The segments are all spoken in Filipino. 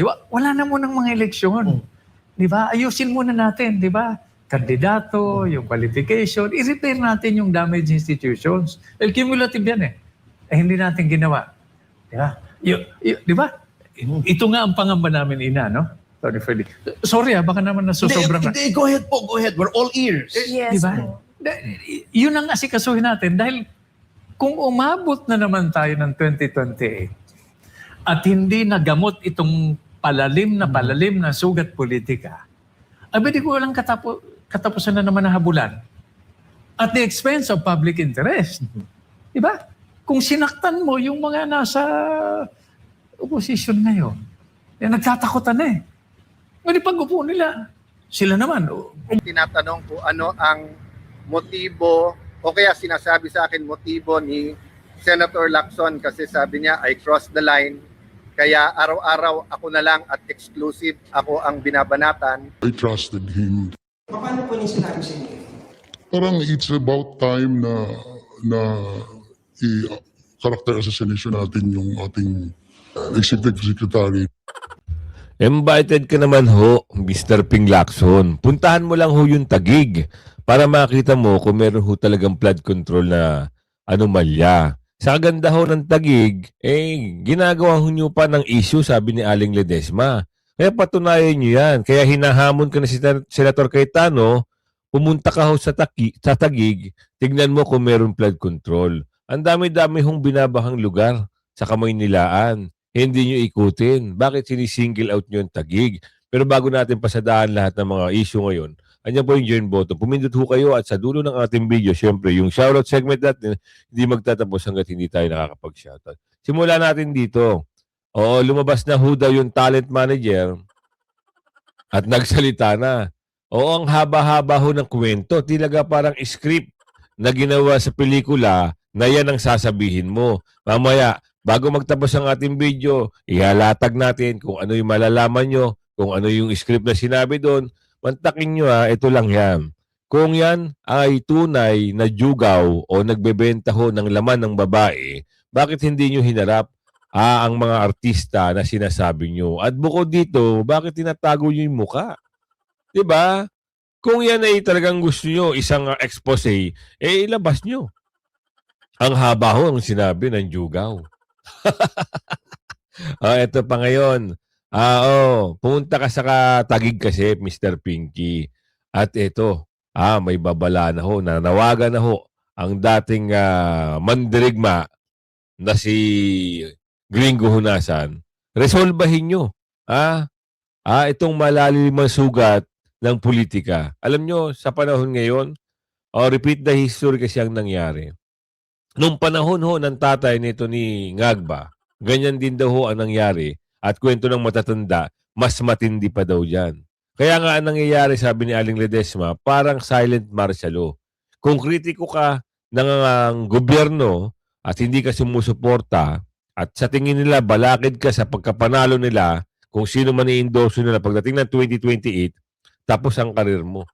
Di ba? Wala na munang mga eleksyon. Di ba? Ayusin muna natin, di ba? Kandidato, yung qualification, i-repair natin yung damaged institutions. Well, cumulative yan eh. Hindi natin ginawa. Di ba? Di ba? Ito nga ang pangamba namin, Ina, no? Tony Freddy. Sorry baka naman nasusobra na. Hindi, go ahead po, go ahead. We're all ears. Di Yes ba? po. Yun ang asikasuhin natin dahil kung umabot na naman tayo ng 2028 at hindi nagamot itong palalim na sugat politika, di ko walang katapusan na naman na habulan at the expense of public interest. Diba? Kung sinaktan mo yung mga nasa opposition ngayon, nagtatakutan na eh. Ngunit pag-upo nila, sila naman. Tinatanong ko ano ang motibo o kaya sinasabi sa akin motibo ni Senator Lacson kasi sabi niya I crossed the line kaya araw-araw ako na lang at exclusive ako ang binabanatan. I trusted him. Paano po niya sinabi sa inyo? Parang it's about time na i-character assassination natin yung ating executive secretary. Invited ka naman ho, Mr. Ping Lacson. Puntahan mo lang ho yung Taguig para makita mo kung meron ho talagang flood control na anomalya. Sa ganda ho ng Taguig, ginagawa ho nyo pa ng issue, sabi ni Aling Ledesma. Kaya patunayan nyo yan. Kaya hinahamon ka na si Senator Cayetano, pumunta ka ho sa Taguig, tignan mo kung meron flood control. Ang dami-dami hong binabahang lugar sa Kamaynilaan. Hindi nyo ikutin. Bakit sinisingle out nyo yung Taguig? Pero bago natin pasadaan lahat ng mga issue ngayon, andyan po yung join button. Pumindot ho kayo at sa dulo ng ating video, syempre, yung shoutout segment natin, hindi magtatapos hanggat hindi tayo nakakapag-shoutout. Simulan natin dito. Oo, lumabas na ho daw yung talent manager at nagsalita na. Oo, ang haba-haba ho ng kwento. Talaga parang script na ginawa sa pelikula na yan ang sasabihin mo. Mamaya, bago magtapos ang ating video, ihalatag natin kung ano yung malalaman nyo, kung ano yung script na sinabi doon. Mantakin nyo ito lang yan. Kung yan ay tunay na jugaw o nagbebenta ho ng laman ng babae, bakit hindi nyo hinarap ang mga artista na sinasabi nyo? At bukod dito, bakit tinatago nyo yung muka? Diba? Kung yan ay talagang gusto nyo, isang expose, ilabas nyo. Ang haba ho ang sinabi ng jugaw. Ito pa ngayon. Pumunta ka sa Taguig kasi, Mr. Pinky. At ito, may babala na ho, nanawagan na ho ang dating mandirigma na si Gringo Hunasan. Resolbahin nyo. Itong malalimang sugat ng politika. Alam nyo, sa panahon ngayon, repeat the history kasi ang nangyari. Nung panahon ho ng tatay nito ni Ngagba, ganyan din daw ho ang nangyari at kwento ng matatanda, mas matindi pa daw dyan. Kaya nga ang nangyayari, sabi ni Aling Ledesma, parang silent martial law. Kung kritiko ka ng gobyerno at hindi ka sumusuporta at sa tingin nila balakid ka sa pagkapanalo nila kung sino man i-endorse nila pagdating ng 2028, tapos ang karir mo.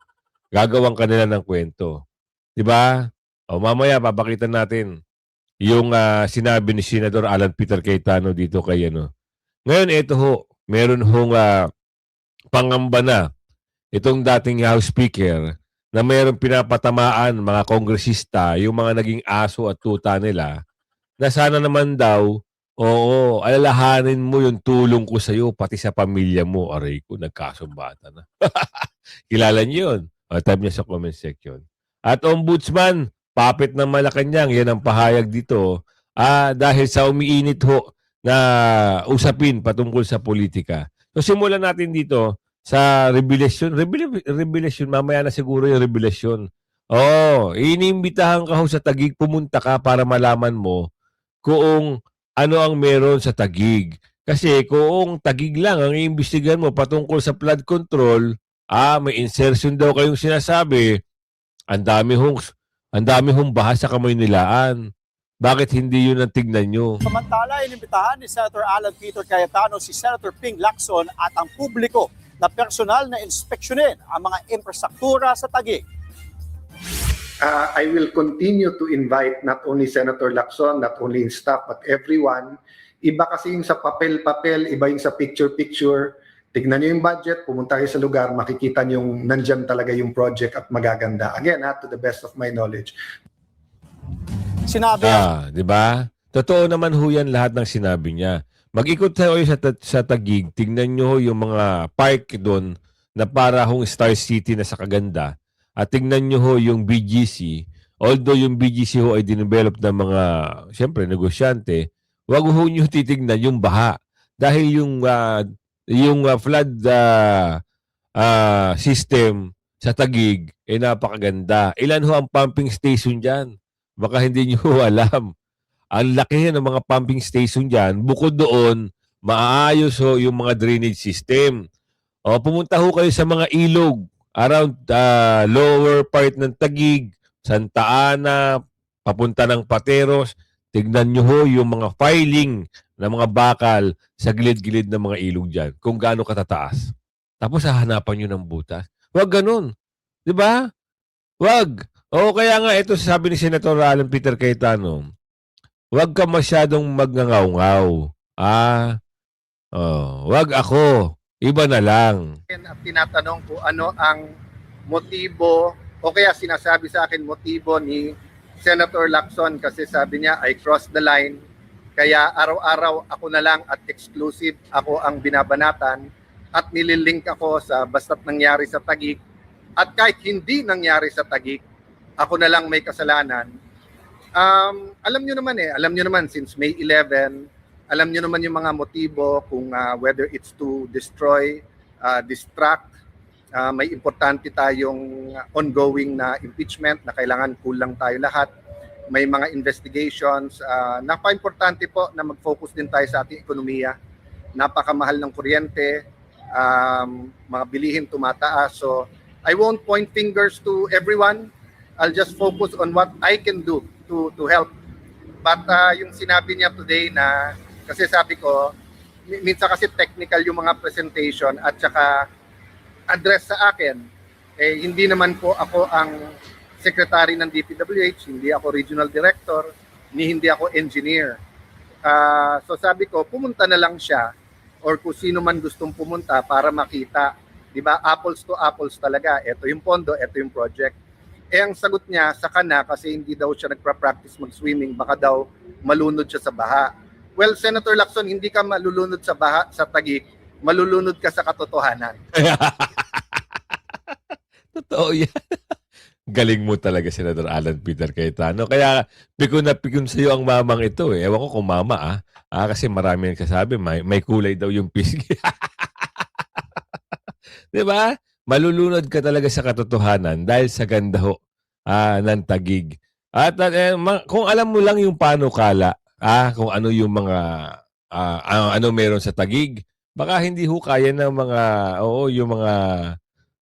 Gagawang ka nila ng kwento. Diba? Mamaya, papakita natin yung sinabi ni Senador Alan Peter Cayetano dito kay ano. Ngayon, ito ho, meron hong pangamba na itong dating House Speaker na meron pinapatamaan mga kongresista, yung mga naging aso at tuta nila, na sana naman daw, alalahanin mo yung tulong ko sa'yo, pati sa pamilya mo. Aray ko, nagkasumbatan na. Kilala niyo yun? Type niya sa comment section. At Ombudsman, Papit ng Malacanang, yan ang pahayag dito. Dahil sa umiinit ho na usapin patungkol sa politika. So simulan natin dito sa revelasyon. Revelasyon, mamaya na siguro yung revelasyon. Iniimbitahan ka ho sa Taguig, pumunta ka para malaman mo kung ano ang meron sa Taguig. Kasi kung Taguig lang ang iimbestigahan mo patungkol sa flood control, may insertion daw kayong sinasabi, ang dami hong bahas sa Kamaynilaan. Bakit hindi yun ang tignan nyo? Samantala, inimbitahan ni Senator Alan Peter Cayetano si Senator Ping Lacson at ang publiko na personal na inspeksyonin ang mga infrastruktura sa Taguig. I will continue to invite not only Senator Lacson, not only his staff, but everyone Iba kasi yung sa papel-papel, iba yung sa picture-picture. Tignan nyo yung budget, pumunta kayo sa lugar, makikita nyo yung nandyan talaga yung project at magaganda. Again, to the best of my knowledge. Sinabi Di ba? Totoo naman ho yan lahat ng sinabi niya. Mag-ikot tayo sa Taguig, tingnan nyo ho yung mga park doon na para hong Star City na sa kaganda. At tingnan nyo ho yung BGC. Although yung BGC ho ay dinevelop ng mga, siyempre, negosyante, wag ho nyo titignan yung baha. Dahil yung flood system sa Taguig ay napakaganda. Ilan ho ang pumping station dyan? Baka hindi nyo ho alam. Ang laki ng mga pumping station dyan. Bukod doon, maayos ho yung mga drainage system. O, pumunta ho kayo sa mga ilog around lower part ng Taguig, Santa Ana, papunta ng Pateros. Tignan nyo ho yung mga filing ng mga bakal sa gilid-gilid ng mga ilog dyan. Kung gaano katataas. Tapos hahanapan nyo ng butas. Huwag ganun. Di ba? Huwag. O kaya nga, ito sabi ni Senator Alan Peter Cayetano, huwag ka masyadong magngangaw-ngaw. Huwag ako. Iba na lang. At tinatanong ko ano ang motibo o kaya sinasabi sa akin motibo ni Senator Lacson kasi sabi niya I crossed the line kaya araw-araw ako na lang at exclusive ako ang binabanatan at nililink ako sa basta't nangyari sa Taguig at kahit hindi nangyari sa Taguig ako na lang may kasalanan. Alam nyo naman since May 11 alam nyo naman yung mga motibo kung whether it's to destroy, distract, may importante tayong ongoing na impeachment na kailangan kulang tayo lahat. May mga investigations. Napaka-importante po na mag-focus din tayo sa ating ekonomiya. Napakamahal ng kuryente, mga bilihin tumataas. So I won't point fingers to everyone. I'll just focus on what I can do to help. But yung sinabi niya today na kasi sabi ko, minsan kasi technical yung mga presentation at saka address sa akin, hindi naman po ako ang secretary ng DPWH, hindi ako regional director, hindi ako engineer. So sabi ko, pumunta na lang siya or kung sino man gustong pumunta para makita. Diba? Apples to apples talaga. Ito yung pondo, ito yung project. Ang sagot niya, saka na kasi hindi daw siya nagpa-practice mag-swimming, baka daw malunod siya sa baha. Well, Senator Lacson, hindi ka malulunod sa baha sa Taguig, malulunod ka sa katotohanan. Totoo yan. Galing mo talaga, Senator Alan Peter Cayetano. Kaya pikon na pikon sa iyo ang mamang ito. Ewan ko kung mama kasi marami nagsasabi, may kulay daw yung pisngi. Di ba? Malulunod ka talaga sa katotohanan dahil sa ganda ho ng Taguig. At kung alam mo lang yung panukala, kung ano yung mga ano meron sa Taguig, baka hindi ho kaya ng mga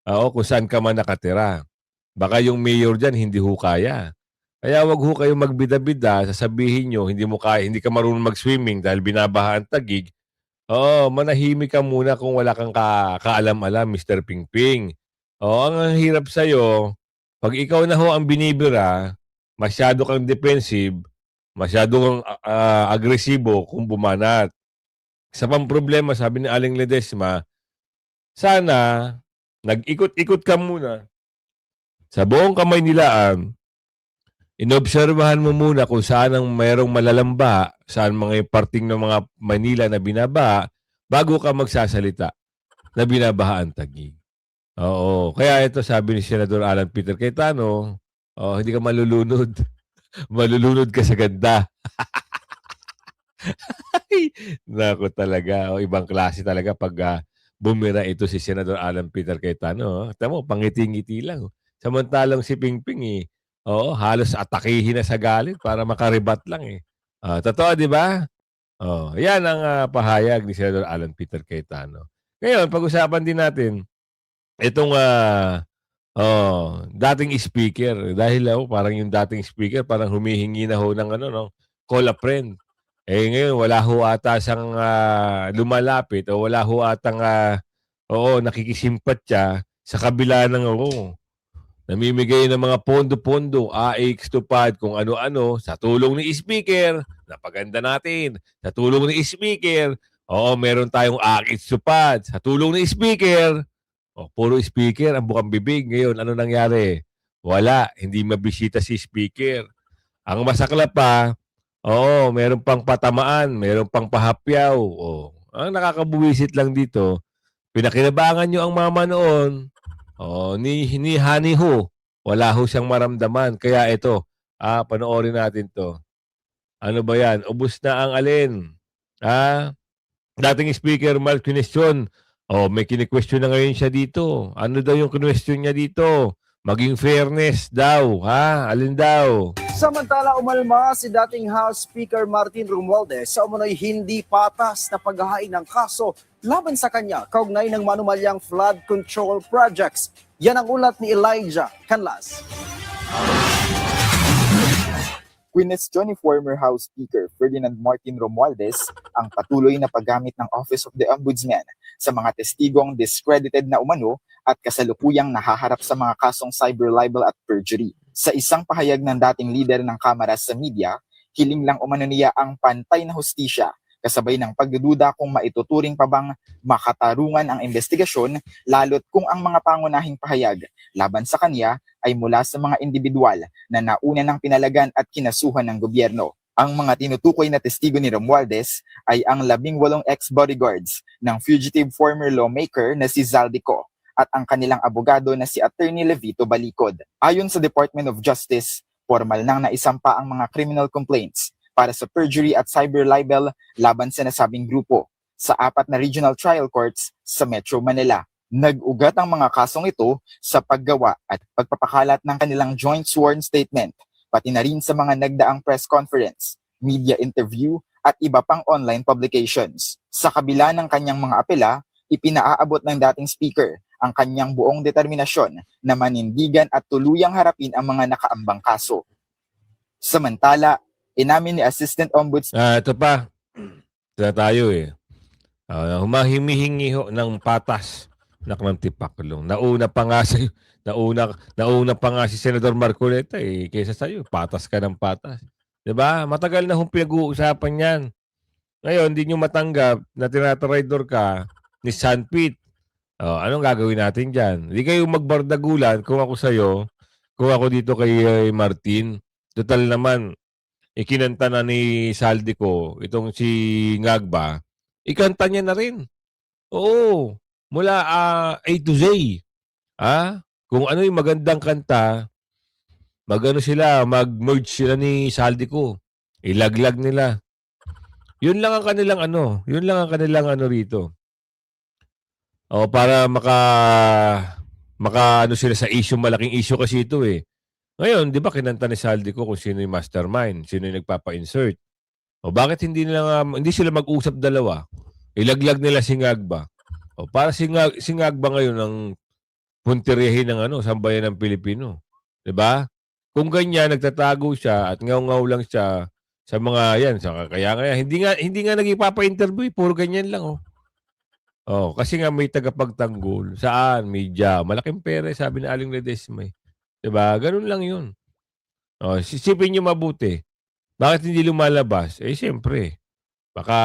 kung saan ka man nakatira. Baka yung mayor diyan hindi ho kaya. Kaya wag ho kayong magbida-bida, sasabihin nyo hindi ka marunong mag-swimming dahil binabaha ang Taguig. Manahimik ka muna kung wala kang kaalam-alam, Mr. Pingping. Ang hirap sa'yo, pag ikaw na ho ang binibira, masyado kang defensive, masyado kang agresibo kung bumanat. Sa pang problema, sabi ni Aling Ledesma, sana nag-ikot-ikot ka muna sa buong Kamaynilaan, inobserbahan mo muna kung saan ang mayroong malalamba, saan mga parting ng mga Manila na binabaha, bago ka magsasalita na binabaha ang Taguig. Oo. Kaya ito sabi ni Senador Alan Peter Cayetano, hindi ka malulunod. Malulunod ka sa ganda. Nako talaga. Ibang klase talaga pag bumira ito si Senador Alan Peter Cayetano. Tama mo, pangiti-ngiti lang. Samantalang si Pingping halos atakihin na sa galit para makaribat lang Totoo, di ba? Yan ang pahayag ni Senador Alan Peter Cayetano. Ngayon, pag-usapan din natin itong dating speaker. Dahil parang yung dating speaker parang humihingi na ho ng call a friend. Ngayon, wala ho ata siyang lumalapit o wala ho atang nakikisimpat siya sa kabila ng namimigay ng mga pondo-pondo, AX tupad, kung ano-ano, sa tulong ni speaker, napaganda natin. Sa tulong ni speaker, meron tayong akit supad. Sa tulong ni speaker, puro speaker ang bukang bibig. Ngayon, ano nangyari? Wala, hindi mabisita si speaker. Ang masakla pa, meron pang patamaan, meron pang pahapyaw. Ang nakakabuwisit lang dito, pinakinabangan nyo ang mama noon, ni Honey Ho. Wala ho siyang maramdaman. Kaya ito, panoorin natin to. Ano ba yan? Ubus na ang alin. Dating speaker, Mark, question. May kini-question na ngayon siya dito. Ano daw yung question niya dito? Maging fairness daw. Alin daw? Samantala, umalma si dating House Speaker Martin Romualdez sa umunoy hindi patas na paghahain ng kaso laban sa kanya kaugnay ng manumalyang flood control projects. Yan ang ulat ni Elijah Canlas. Question ni former House Speaker Ferdinand Martin Romualdez ang patuloy na paggamit ng Office of the Ombudsman sa mga testigong discredited na umano at kasalukuyang nahaharap sa mga kasong cyber libel at perjury. Sa isang pahayag ng dating leader ng Kamara sa media, hiling lang umano niya ang pantay na hustisya kasabay ng pagdududa kung maituturing pa bang makatarungan ang investigasyon lalo't kung ang mga pangunahing pahayag laban sa kanya ay mula sa mga individual na nauna ng pinalagan at kinasuhan ng gobyerno. Ang mga tinutukoy na testigo ni Romualdez ay ang 18 ex-bodyguards ng fugitive former lawmaker na si Zaldico at ang kanilang abogado na si Attorney Levito Balicod. Ayon sa Department of Justice, formal nang naisampa ang mga criminal complaints para sa perjury at cyber libel laban sa nasabing grupo sa 4 na regional trial courts sa Metro Manila. Nag-ugat ang mga kasong ito sa paggawa at pagpapakalat ng kanilang joint sworn statement, pati na rin sa mga nagdaang press conference, media interview at iba pang online publications. Sa kabila ng kanyang mga apela, ipinaaabot ng dating speaker ang kanyang buong determinasyon na manindigan at tuluyang harapin ang mga nakaambang kaso. Samantala, inamin ni Assistant Ombudsman Ito pa. Ito tayo humahimihingi ho ng patas ng tipaklong. Nauna pa nga si Senador Marcoleta kaysa sa iyo, patas ka ng patas. 'Di ba? Matagal na hong pinag-uusapan 'yan. Ngayon, hindi nyo matanggap na tinataraydor ka ni Sanpit. Anong gagawin natin dyan? Hindi kayo magbardagulan kung ako sa'yo, kung ako dito kay Martin. Total naman, ikinanta na ni Saldico, itong si Ngagba, ikanta niya na rin. Oo, mula A to Z. Kung ano yung magandang kanta, mag-merge sila ni Saldico. Ilaglag nila. Yun lang ang kanilang rito. Para maka sila sa issue, malaking issue kasi ito Ngayon, di ba kinanta ni Saldico kung sino yung mastermind, sino yung nagpapa-insert. Bakit hindi sila mag-usap dalawa? Ilaglag nila si Ngagba. Para si Ngagba ngayon ang punteriyahin ng sambayan ng Pilipino. Di ba? Kung ganyan, nagtatago siya at ngaw-ngaw lang siya sa mga yan. Kaya hindi nga nagipapa-interview. Puro ganyan lang kasi nga may tagapagtanggol. Saan? Media. Malaking pera, sabi ni Aling Ledesma. Diba? Ganun lang yun. Sisipin nyo mabuti. Bakit hindi lumalabas? Siyempre. Baka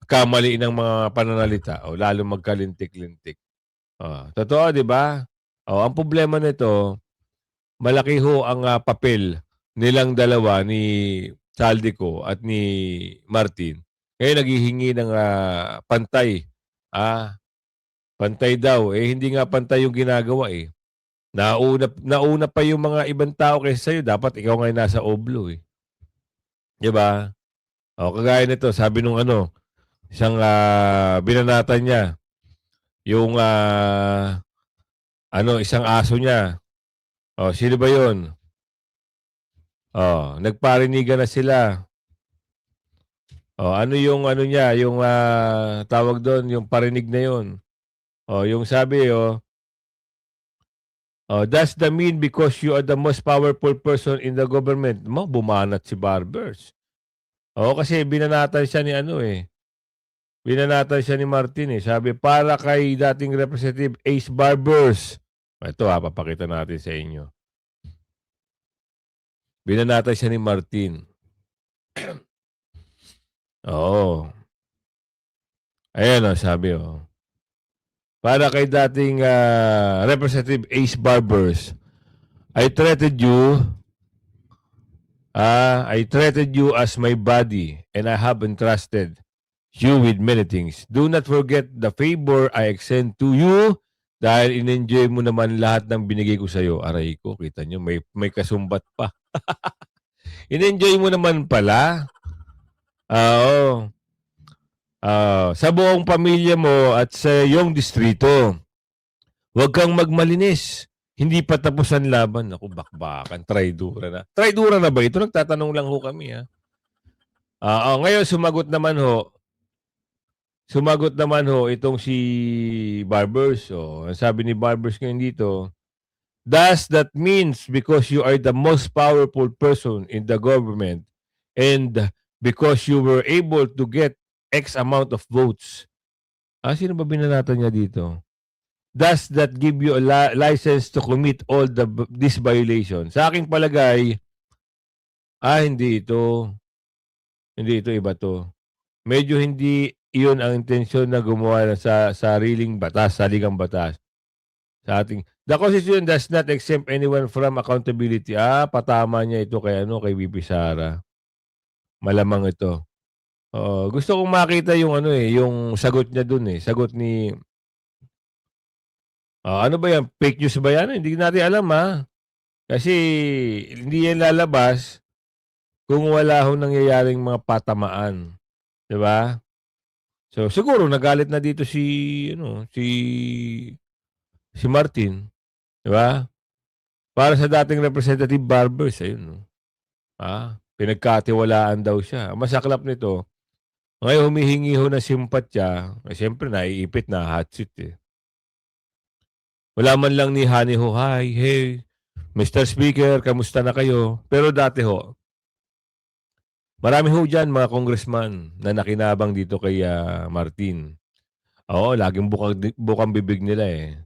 kamali ng mga pananalita lalo magkalintik-lintik. Totoo, di ba? Ang problema nito, malaki ho ang papel nilang dalawa ni Saldico at ni Martin. Ngayon naghihingi ng pantay. Pantay daw. Hindi nga pantay yung ginagawa Nauna pa yung mga ibang tao kaysa sa'yo. Dapat ikaw ngayon nasa oblo Diba? Kagaya nito, sabi nung isang binanatan niya. Yung isang aso niya. Sino ba yun? Nagparinigan na sila. Ano yung niya, yung tawag doon, yung parinig na yun. Yung sabi, that's the mean because you are the most powerful person in the government. Bumanat si Barbers. Kasi binanatan siya ni Binanatan siya ni Martin Sabi, para kay dating Representative Ace Barbers. Ito papakita natin sa inyo. Binanatan siya ni Martin. Oo. Ayan o, sabi o. Para kay dating Representative Ace Barbers, I treated you as my body and I have entrusted you with many things. Do not forget the favor I extend to you dahil in-enjoy mo naman lahat ng binigay ko sa'yo. Aray ko, kita nyo, may kasumbat pa. In-enjoy mo naman pala. Oo. Sa buong pamilya mo at sa iyong distrito, huwag kang magmalinis. Hindi pa tapos ang laban. Ako, bakbakan, traidura na. Traidura na ba ito? Nagtatanong lang ho kami, ha? Ngayon, sumagot naman ho itong si Barbers. Ang sabi ni Barbers ngayon dito, does that means because you are the most powerful person in the government and because you were able to get X amount of votes. Sino ba binanatan niya dito? Does that give you a license to commit all this violation? Sa aking palagay, hindi ito. Hindi ito, iba to. Medyo hindi iyon ang intensyon na gumawa sa sariling batas, saligang batas. Sa ating, the Constitution does not exempt anyone from accountability. Patama niya ito kay VP Sara. Malamang ito. Gusto kong makita yung yung sagot niya dun eh. Sagot ni ano ba yan? Fake news ba yan? Hindi natin alam Kasi hindi yan lalabas kung wala ho nangyayaring mga patamaan. 'Di ba? So siguro nagalit na dito si Martin, 'di ba? Para sa dating Representative Barbers, ayun pinagkatiwalaan daw siya. Masaklap nito. Ngayon, humihingi ho ng simpatya. Siyempre, naiipit na hot seat eh. Wala man lang ni Hani ho, hi, hey, Mr. Speaker, kamusta na kayo? Pero dati ho, marami ho dyan mga congressman na nakinabang dito kay Martin. Oo, laging bukang bibig nila eh.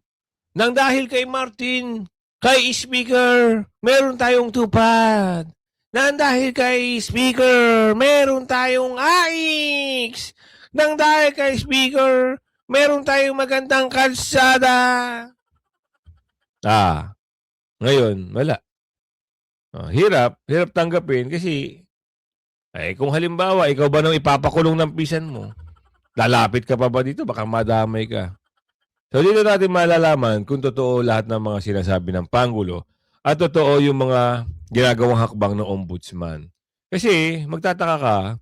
Nang dahil kay Martin, kay Speaker, meron tayong tupad. Nang dahil kay Speaker, meron tayong AIX. Nang dahil kay Speaker, meron tayong magandang kalsada. Ngayon, wala. Hirap tanggapin kasi kung halimbawa, ikaw ba nang ipapakulong ng pisan mo? Lalapit ka pa ba dito? Baka madamay ka. So dito natin malalaman kung totoo lahat ng mga sinasabi ng Pangulo at totoo yung mga ginagawang hakbang ng ombudsman. Kasi magtataka ka,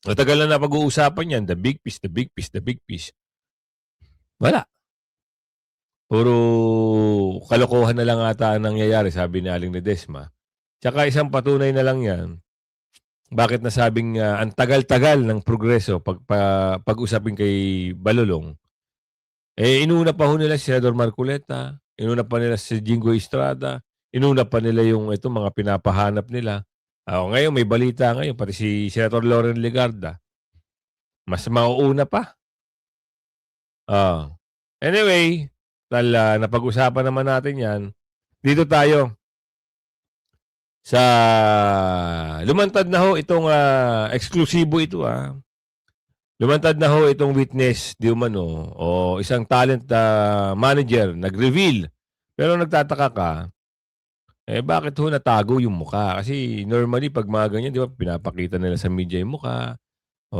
matagal na pag-uusapan yan, the big piece, the big piece, the big piece. Wala. Puro kalokohan na lang ata ang nangyayari, sabi ni Aling Ledesma. Tsaka isang patunay na lang yan, bakit nasabing ang tagal-tagal ng progreso pag-usapin kay Balulong. Inuna pa ho nila si Senador Marcoleta, inuna pa nila si Jingo Estrada, inuna pa nila yung mga pinapahanap nila. Ngayon, may balita ngayon, pati si Senator Loren Legarda. Mas mauuna pa. Anyway, napag-usapan naman natin yan. Dito tayo sa lumantad na ho itong eksklusibo ito. Lumantad na ho itong witness di umano o isang talent manager nag-reveal. Pero nagtataka ka, bakit ho natago yung mukha? Kasi normally pag mga ganyan, di ba, pinapakita nila sa media yung mukha.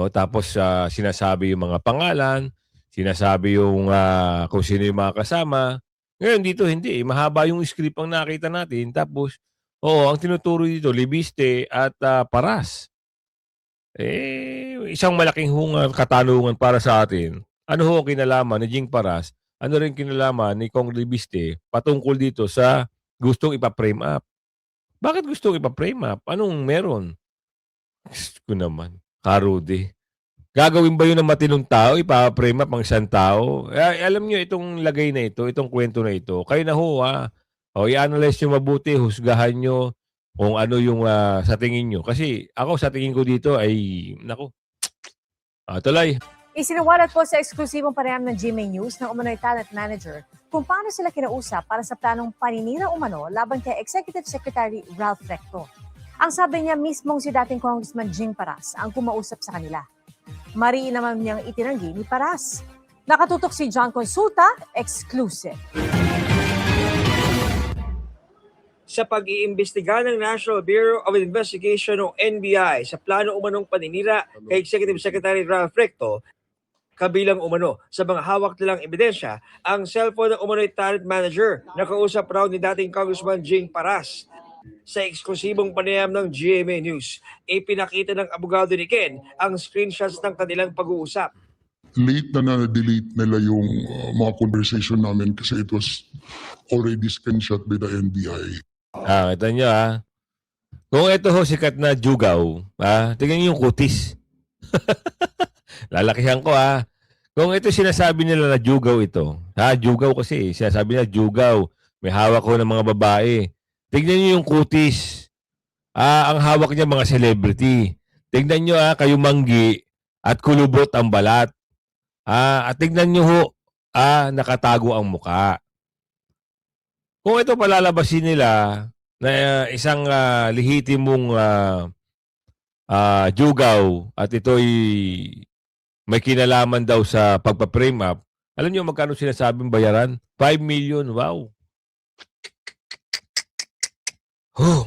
Tapos sinasabi yung mga pangalan, sinasabi yung kung sino yung mga kasama. Ngayon dito hindi, mahaba yung script ang nakita natin. Tapos, ang tinuturo dito, libiste at paras. Isang malaking katanungan para sa atin. Ano ho kinalaman ni Jing Paras? Ano rin kinalaman ni Kong Libiste patungkol dito sa gustong ipa-frame up? Bakit gustong ipa-frame up? Anong meron? Ko naman, Karude. Gagawin ba yun ng matinong tao? Ipa-frame up ang isang tao? Alam nyo, itong lagay na ito, itong kwento na ito, kayo na ho i-analyze nyo mabuti, husgahan nyo kung ano yung sa tingin nyo. Kasi ako sa tingin ko dito ay, tuloy. Isinawalat po sa eksklusibong panayam ng GMA News ng umano'y talent manager kung paano sila kinausap para sa planong paninira umano laban kay Executive Secretary Ralph Recto. Ang sabi niya mismong si dating Congressman Jing Paras ang kumausap sa kanila. Mariin naman niyang itinanggi ni Paras. Nakatutok si John Consulta, exclusive. Sa pag-iimbestiga ng National Bureau of Investigation o NBI sa plano umanong paninira kay Executive Secretary Ralph Recto, kabilang umano sa mga hawak nilang ebidensya ang cellphone ng umano'y talent manager na kausap raw ni dating Congressman Jing Paras. Sa eksklusibong panayam ng GMA News, ipinakita ng abogado ni Ken ang screenshots ng kanilang pag-uusap. Late na na-delete nila yung mga conversation namin kasi it was already screenshot by the NBI. Kita nyo Kung ito ho sikat na jugaw, tingnan nyo yung kutis. Lalakihan ko Kung ito sinasabi nila na jugaw ito, jugaw kasi, sinasabi nila jugaw, may hawak ko ng mga babae. Tingnan nyo yung kutis. Ang hawak niya mga celebrity. Tingnan nyo kayo manggi at kulubot ang balat. At tingnan nyo ho, nakatago ang muka. Kung ito palalabasin nila na isang lehitimong jugaw at ito'y may kinalaman daw sa pagpa-frame up, alam niyo magkano sinasabing bayaran? 5 million, wow.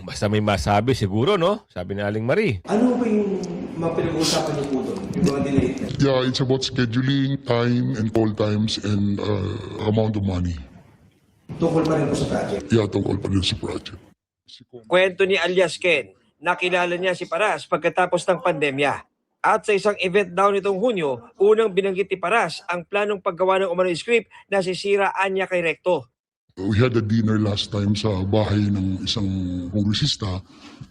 Basta may masabi siguro, no? Sabi ni Aling Marie. Ano ba yung mga pinag-uusapan niyo po doon? Yung mga delay? Yeah, it's about scheduling, time, and call times, and amount of money. Tungkol pa rin po sa project? Yeah, tungkol pa rin sa project. Kwento ni alias Ken, nakilala niya si Paras pagkatapos ng pandemya. At sa isang event daw nitong Hunyo, unang binanggit ni Paras ang planong paggawa ng umano'y script na sisiraan niya kay Recto. We had a dinner last time sa bahay ng isang kongresista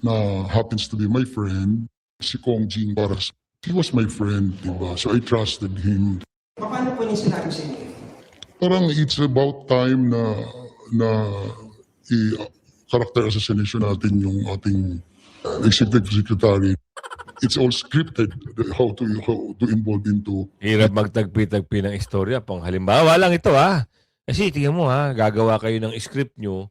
na happens to be my friend, si Kong Jing Paras. He was my friend, diba? So I trusted him. Paano po niya sinabi sa inyo? Parang it's about time na character assassination natin yung ating executive secretary. It's all scripted how to involve into. Hirap magtagpi-tagpi ng istorya. Pang halimbawa lang ito Kasi tingnan mo gagawa kayo ng script nyo,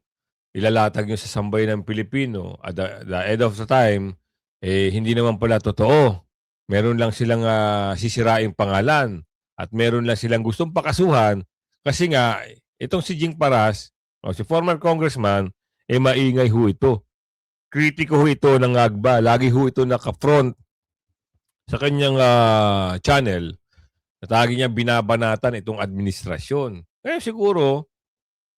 ilalatag nyo sa sambayan ng Pilipino. At the end of the time, hindi naman pala totoo. Meron lang silang sisiraing pangalan at meron lang silang gustong pakasuhan kasi nga, itong si Jing Paras, si former congressman, maingay ho ito. Kritiko ho ito ng Agba. Lagi ho ito naka-front sa kanyang channel. At lagi niya binabanatan itong administrasyon. Kaya siguro,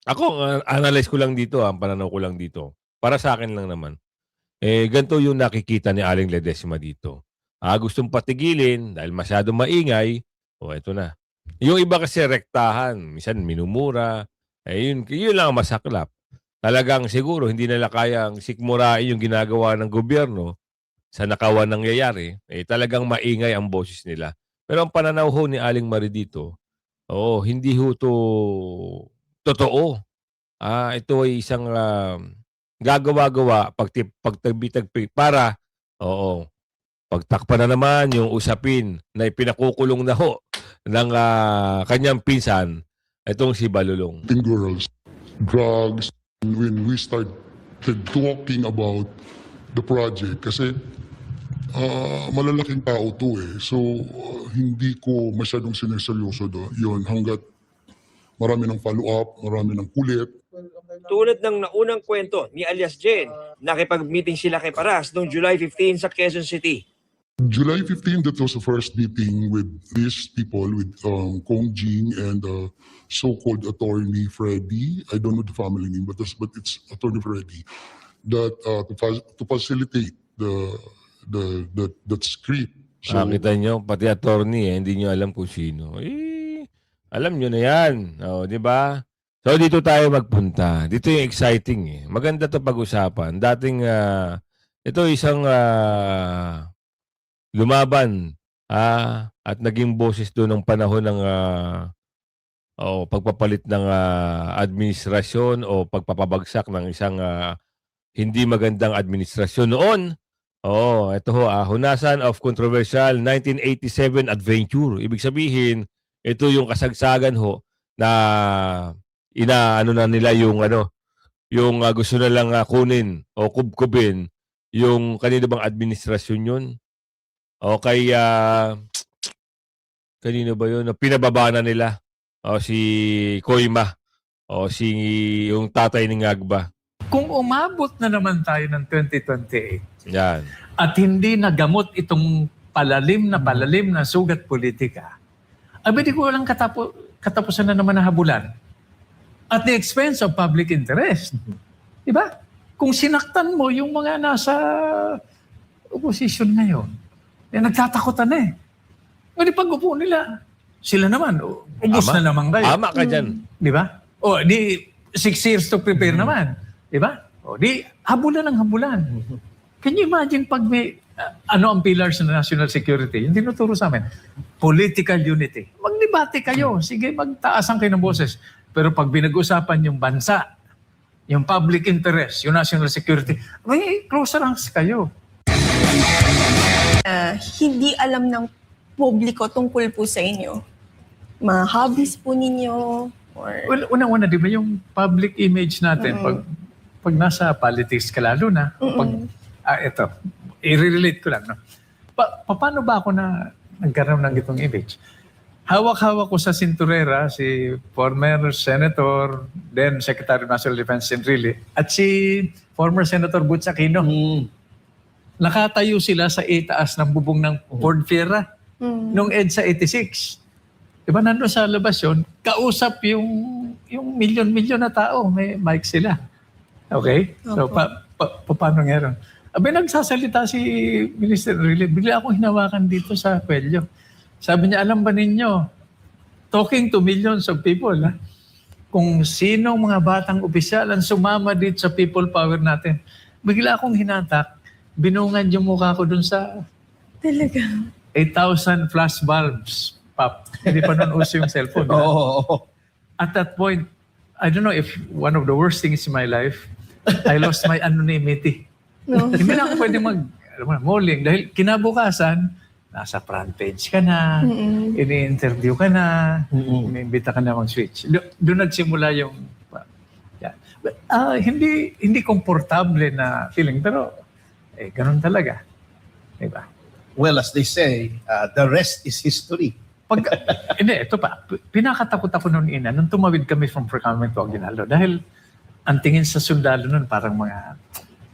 ako, analyze ko lang dito, ang pananaw ko lang dito. Para sa akin lang naman. Ganito yung nakikita ni Aling Ledesma dito. Gustong patigilin dahil masyado maingay. Ito na. Yung iba kasi rektahan. Minsan minumura. Yun lang ang masaklap. Talagang siguro hindi nila kayang sikmurain yung ginagawa ng gobyerno sa nakawan nangyayari. Talagang maingay ang boses nila. Pero ang pananaw ho ni Aling Marie dito, hindi ho to totoo. Ito ay isang gagawa-gawa, pagtagbi-tagbi para, pagtakpan na naman yung usapin na ipinakukulong na ho ng kanyang pinsan, itong si Balulong. Girls, drugs, when we started talking about the project, kasi malalaking tao to So, hindi ko masyadong sinerseryoso yun hanggat marami ng follow-up, marami ng kulit. Tulad ng naunang kwento ni alias Jen, nakipag-meeting sila kay Paras noong July 15 sa Quezon City. July 15, that was the first meeting with these people, with Kong Jing and so-called attorney Freddy. I don't know the family name, but it's attorney Freddy. That to facilitate that script. So, Kita nyo, pati attorney, hindi nyo alam kung sino. Alam nyo na yan. Di ba? So, dito tayo magpunta. Dito yung exciting Maganda to pag-usapan. Dating, ito isang lumaban at naging boses doon ng panahon ng pagpapalit ng administrasyon o pagpapabagsak ng isang hindi magandang administrasyon noon. Ito ho, hunasan of controversial 1987 adventure. Ibig sabihin, ito yung kasagsagan ho na inaano na nila yung yung gusto na lang kunin o kubkubin yung kanino bang administrasyon yun? O kay, kanino ba yun? Pinababa na nila. O si Koyma. O si yung tatay ni Ngagba. Kung umabot na naman tayo ng 2028 Yan. at hindi nagamot itong palalim na sugat politika, di ko walang katapusan na naman na habulan at the expense of public interest. Diba? Kung sinaktan mo yung mga nasa opposition ngayon, nagtatakutan na eh. Ngunit pag-upo nila, sila naman, ubos Tama. na naman kayo. Tama ka dyan. Di ba? O, di 6 years to prepare naman. Di ba? O, di habulan ng habulan. Can you imagine pag may, ano ang pillars ng national security? Yung tinuturo sa amin, political unity. Magdebate kayo. Sige, magtaasan kayo ng boses. Pero pag binag-usapan yung bansa, yung public interest, yung national security, may closer ranks kayo. Hindi alam ng publiko tungkol po sa inyo. Mga hobbies po ninyo, or... Well, unang-una, di ba yung public image natin, pag nasa politics ka lalo na, ito, i-relate ko lang. No? Paano ba ako na nagkaroon ng itong image? Hawak-hawak ko sa sinturera si former Senator, then Secretary of National Defense Enrile, at si former Senator Butch Aquino. Nakatayo sila sa itaas ng bubong ng Ford Fiera nung EDSA 86. Diba nandun sa labas yun, kausap yung milyon-milyon na tao, may mic sila. Okay? So, paano nga ron? Nagsasalita si Minister Enrile, bigla akong hinawakan dito sa kwelyo. Sabi niya, alam ba ninyo, talking to millions of people, kung sinong mga batang opisyal ang sumama dito sa people power natin, bigla akong hinatak, binungan yung mukha ko dun sa Talaga? 8,000 flash bulbs, Pap. Hindi pa nun uso yung cellphone. At that point, I don't know if one of the worst things in my life, I lost my anonymity. No. Hindi na ako pwede mag-mauling dahil kinabukasan, nasa front page ka na, ini-interview ka na, iniimbita ka na mag-switch. Doon nagsimula yung... hindi komportable na feeling, pero ganun talaga. Diba? Well, as they say, the rest is history. Hindi, ito pa. Pinakatakot ako noon nung tumawid kami from Procurement to Aguinaldo. Dahil ang tingin sa sundalo noon parang mga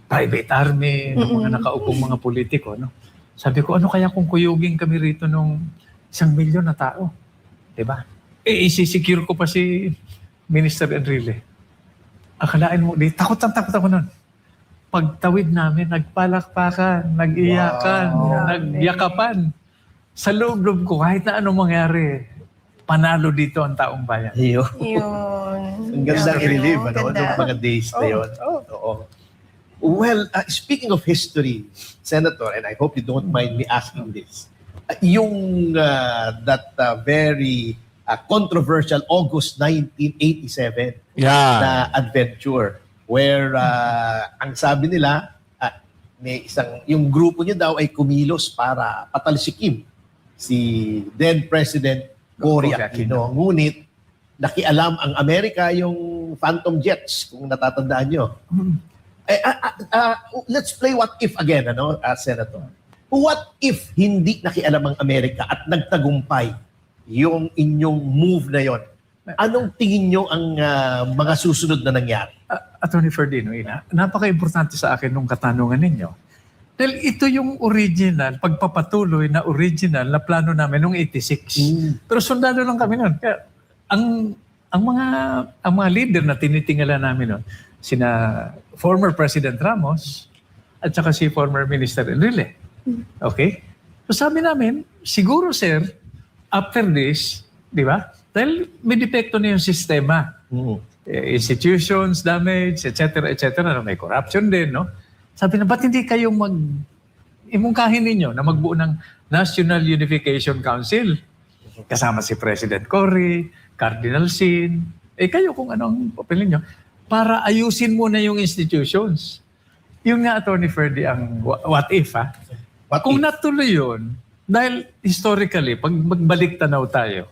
private army, ng mga nakaupong mga politiko. No? Sabi ko, ano kaya kung kuyugin kami rito nung 1 milyon na tao? Diba? Isisecure ko pa si Minister Enrile. Akalain mo, takot ako noon. Pagtawid namin, nagpalakpakan, nag-iyakan, nagyakapan. Sa loob-loob ko, kahit na anong mangyari, panalo dito ang taong bayan. Yun. Yun. Ang ganda Grabe, relive, no? ano? Ganda. Nung mga days na yun. Oo. Well, speaking of history, Senator, and I hope you don't mind me asking this, yung that very controversial August 1987 na adventure where ang sabi nila, may yung grupo niyo daw ay kumilos para patalsikin si then President Cory Aquino. Ngunit nakialam ang Amerika yung Phantom Jets, kung natatandaan nyo. Let's play what if again, Senator. What if hindi nakialam ang Amerika at nagtagumpay yung inyong move na yon? Anong tingin nyo ang mga susunod na nangyari? Attorney Ferdinand, napaka-importante sa akin nung katanungan ninyo. Dahil ito yung original, pagpapatuloy na original na plano namin noong 86. Pero sundalo lang kami noon. Kaya ang mga leader na tinitingala namin noon, sina former President Ramos at saka si former Minister Enrile. Okay? So sabi namin, siguro sir, after this, di ba? Dahil may depekto na yung sistema. Institutions, damage, etc. May corruption din, no? Sabi na, ba't hindi kayong imungkahin ninyo na magbuo ng National Unification Council? Kasama si President Cory, Cardinal Sin, kayo kung anong papel ninyo, para ayusin muna yung institutions. Yung nga, Attorney Ferdy, ang what if, ha? Kung natuloy yun, dahil historically, pag magbalik tanaw tayo,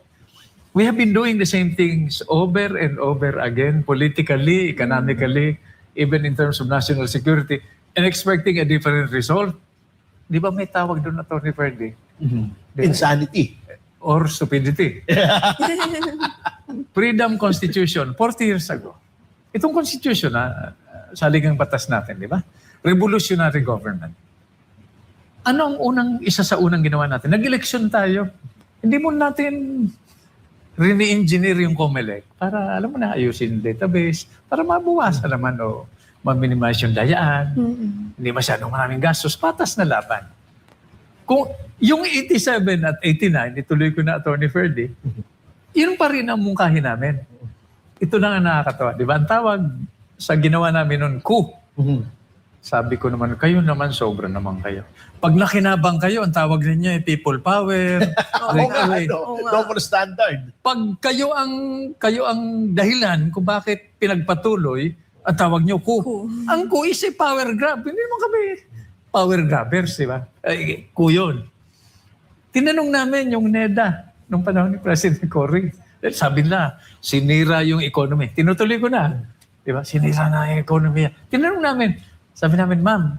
we have been doing the same things over and over again, politically, economically, even in terms of national security. and expecting a different result. Di ba may tawag doon, Atty. Ferdy? Insanity. Or stupidity. Freedom Constitution, 40 years ago. Itong Constitution, sa ligang batas natin, di ba? Revolutionary government. Ano ang isa sa unang ginawa natin? Nag-election tayo. Hindi mo natin re-engineer yung COMELEC para, alam mo na, ayusin yung database, para mabawasan naman o ma-minimize yung dayaan. Hindi masyadong maraming gastos, patas na laban. Kung yung 87 at 89, ituloy ko na, Atty. Ferdy, yun pa rin ang mungkahin namin. Ito na nga nakakatawa. Di ba? Ang tawag sa ginawa namin noon, coup. Sabi ko naman, kayo naman, sobra naman kayo. Pag nakinabang kayo, ang tawag ninyo ay people power. Double standard. Pag kayo ang dahilan kung bakit pinagpatuloy, ang tawag nyo coup. Ang coup is a power grab. Hindi naman kami power grabbers, di ba? Coup yun. Tinanong namin yung NEDA nung panahon ni President Cory. Sabi nila, sinira yung economy. Tinutuloy ko na. Di ba? Sinira na yung economy. Tinanong namin, sabi namin, ma'am,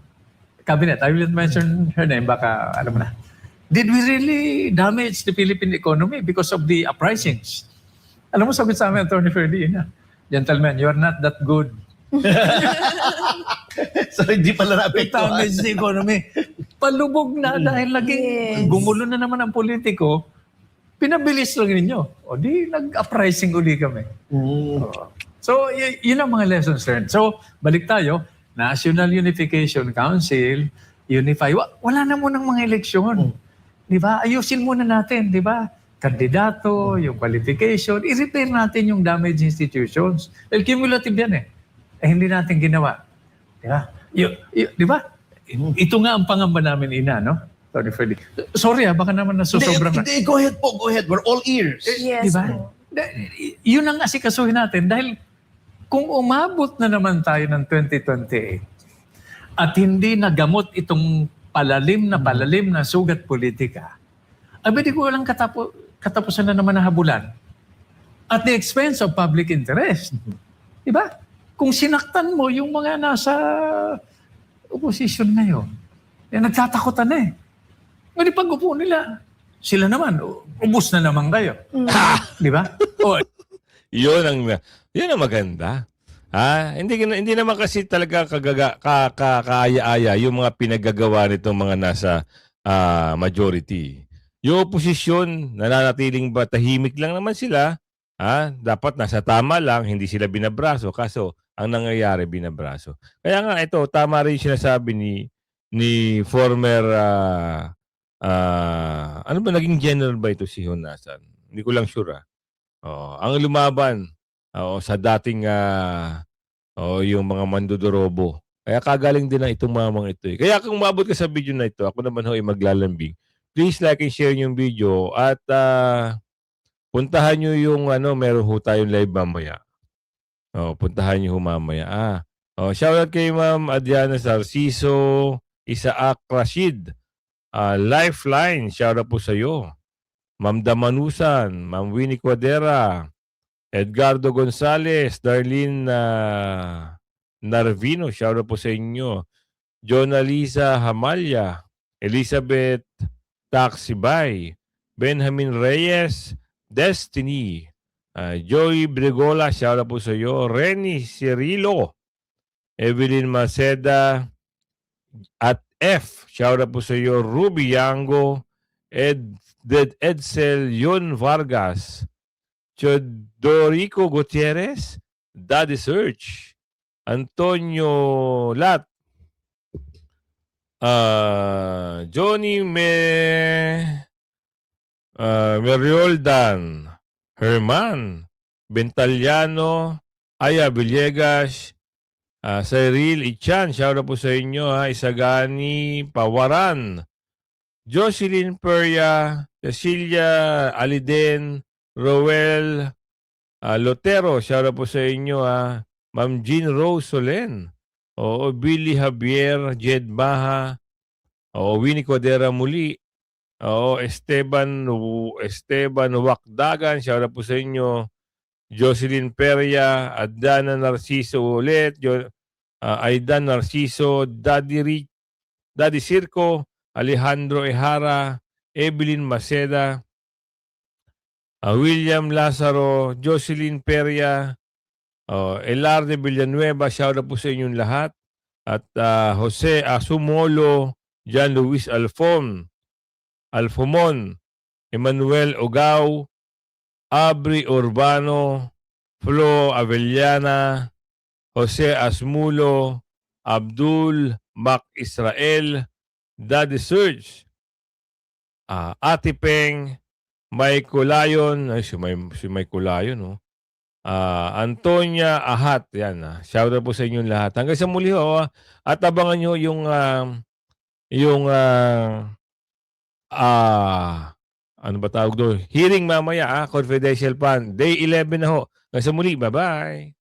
cabinet, I will not mention her name, baka alam mo na. Did we really damage the Philippine economy because of the uprisings? Alam mo, sabi sa amin, Atty. Ferdy, gentlemen, you are not that good. So hindi pala naapektuhan. Damage the economy. Palubog na dahil laging gumulo na naman ang politiko, pinabilis lang ninyo. O di, nag-uprising uli kami. So, yun ang mga lessons learned. So, balik tayo. National Unification Council, Unify. Wala na munang mga eleksyon. Di ba? Ayusin muna natin, di ba? Kandidato, yung qualification, i-repair natin yung damaged institutions. Well, cumulative yan hindi natin ginawa. Di ba? Di ba? Ito nga ang pangamba namin, no? Sorry. Sorry baka naman nasusobrang. Hindi, go ahead po, go ahead. We're all ears. Yes. Di ba? Yun ang asikasuhin natin dahil kung umabot na naman tayo ng 2028 at hindi nagamot itong palalim na sugat politika, di ko walang katapusan na naman na habulan at the expense of public interest. Di ba? Kung sinaktan mo yung mga nasa opposition ngayon, nagtatakutan na Hindi pag-upo nila, sila naman, ubos na naman kayo. Di ba? Yun ang maganda. Hindi naman kasi talaga kaaya-aya yung mga pinagagawa nitong mga nasa majority. Yung oposisyon, nananatiling ba tahimik lang naman sila, dapat nasa tama lang, hindi sila binabraso. Kaso, ang nangyayari, binabraso. Kaya nga, ito, tama rin sinasabi ni former, ano ba, naging general ba ito si Honasan? Hindi ko lang sure. Ang lumaban sa dating yung mga mandudorobo. Kaya kagaling din na itong mamang ito. Kaya kung umabot ka sa video na ito, ako naman ay maglalambing. Please like and share yung video at puntahan nyo yung meron ho tayong live mamaya. Puntahan nyo ho mamaya. Shoutout kay Ma'am Adriana Sarciso, Isaac Rashid, Lifeline, shoutout po sa iyo. Ma'am Damanusan, Ma'am Winnie Cuadera, Edgardo Gonzales, Darlene Narvino, shoutout po sa inyo. Jonalisa Hamalya, Elizabeth Taxibay, Benjamin Reyes, Destiny, Joey Bregola, shoutout po sa iyo. Renny Cirilo, Evelyn Maceda, at F, shoutout po sa iyo. Ruby Yango, Edsel Yon Vargas, Chodorico Gutierrez, Daddy Search, Antonio Lat, Johnny Merioldan, Herman Bentaliano, Aya Villegas, Cyril Ichan, shoutout po sa inyo. Isagani Pawaran, Jocelyn Peria, Cecilia Aliden, Roel Lotero, shoutout po sa inyo. Ma'am Jean Rose Solen, Billy Javier, Jed Baha, Winnie Codera muli, Esteban Wakdagan, shoutout po sa inyo. Jocelyn Peria, Adana Narciso ulit, Aidan Narciso, Daddy Circo, Alejandro Ehara, Evelyn Maceda, William Lazaro, Jocelyn Peria, Elarde Villanueva, shout out po sa inyong lahat. At Jose Asumolo, John Luis Alfomon, Emmanuel Ogao, Abri Urbano, Flo Avellana, Jose Asmulo, Abdul Mac Israel, Daddy Serge, Ate Peng, May Culayon, ay si May Culayon, no? Antonia Ahat, yan. Shout out po sa inyong lahat. Hanggang sa muli ho, at abangan nyo yung ano ba tawag doon? Hearing mamaya, confidential pan. Day 11 na ho. Hanggang sa muli, bye-bye.